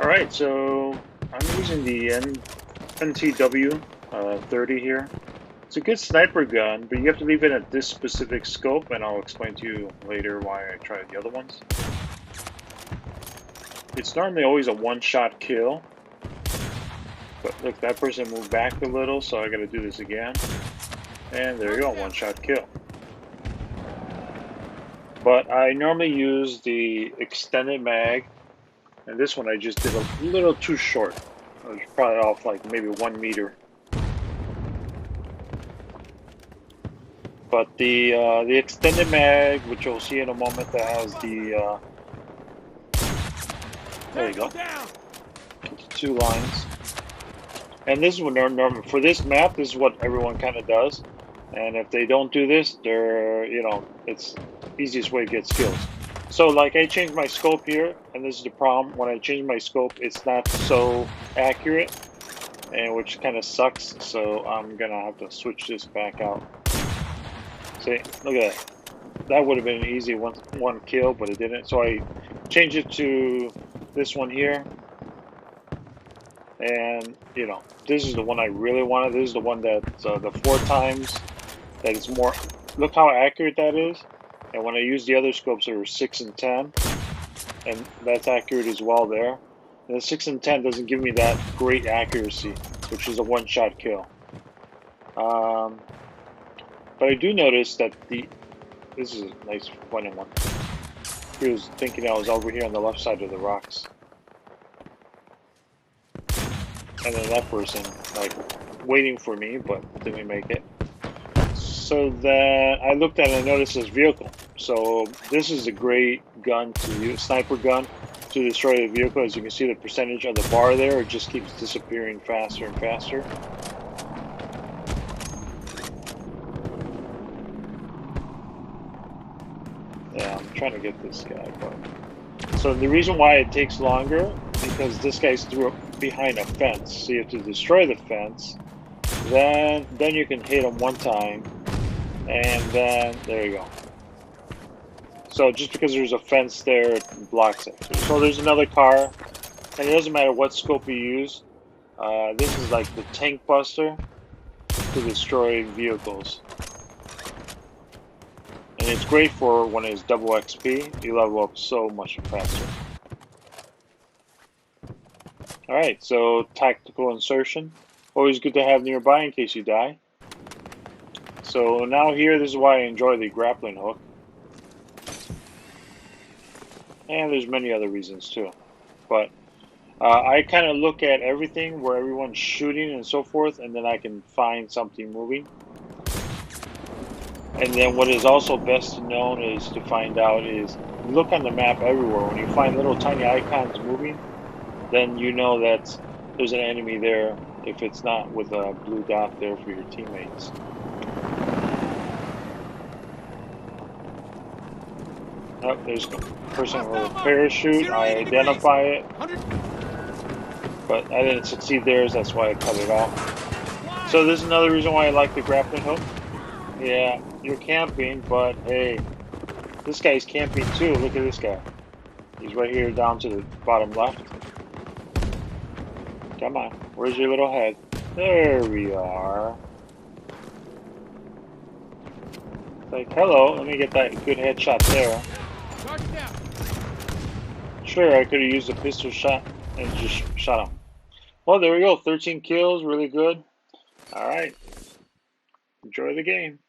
Alright, so I'm using the NTW-30 here. It's a good sniper gun, but you have to leave it at this specific scope, and I'll explain to you later why I tried the other ones. It's normally always a one-shot kill, but look, that person moved back a little, so I gotta do this again. And there you go, one-shot kill. But I normally use the extended mag, and this one I just did a little too short. I was probably off like maybe 1 meter. But the extended mag, which you'll see in a moment, that has the there you go, 2 lines. And this is what normal for this map. This is what everyone kind of does. And if they don't do this, they're it's easiest way to get skills. So like I changed my scope here, and this is the problem. When I change my scope, it's not so accurate, and which kind of sucks. So I'm gonna have to switch this back out. See, look at that. That would have been an easy one kill, but it didn't. So I changed it to this one here. And this is the one I really wanted. This is the one that the 4 times that it's more. Look how accurate that is. And when I use the other scopes, there were 6 and 10, and that's accurate as well there. And the 6 and 10 doesn't give me that great accuracy, which is a one-shot kill. But I do notice that this is a nice funny one. He was thinking I was over here on the left side of the rocks. And then that person, like, waiting for me, but didn't make it. So then I looked at it and noticed this vehicle. So this is a great gun to use, sniper gun, to destroy the vehicle. As you can see, the percentage of the bar there, it just keeps disappearing faster and faster. Yeah, I'm trying to get this guy, but... So the reason why it takes longer, because this guy's through behind a fence, so you have to destroy the fence. Then you can hit him one time, and then there you go. So just because there's a fence there, it blocks it. So there's another car, and it doesn't matter what scope you use. This is like the tank buster to destroy vehicles. And it's great for when it's double XP. You level up so much faster. Alright, so tactical insertion. Always good to have nearby in case you die. So now here, this is why I enjoy the grappling hook. And there's many other reasons too. But I kind of look at everything where everyone's shooting and so forth, and then I can find something moving. And then what is also best known is to find out is look on the map everywhere. When you find little tiny icons moving, then you know that there's an enemy there if it's not with a blue dot there for your teammates. Oh, there's a person with a parachute. I identify it, but I didn't succeed there, so that's why I cut it off. So this is another reason why I like the grappling hook. Yeah, you're camping, but hey, this guy's camping too. Look at this guy. He's right here down to the bottom left. Come on, where's your little head? There we are. Like, hello, let me get that good headshot there. Sure, I could have used a pistol shot and just shot him. Well, there we go, 13 kills, really good. Alright, enjoy the game.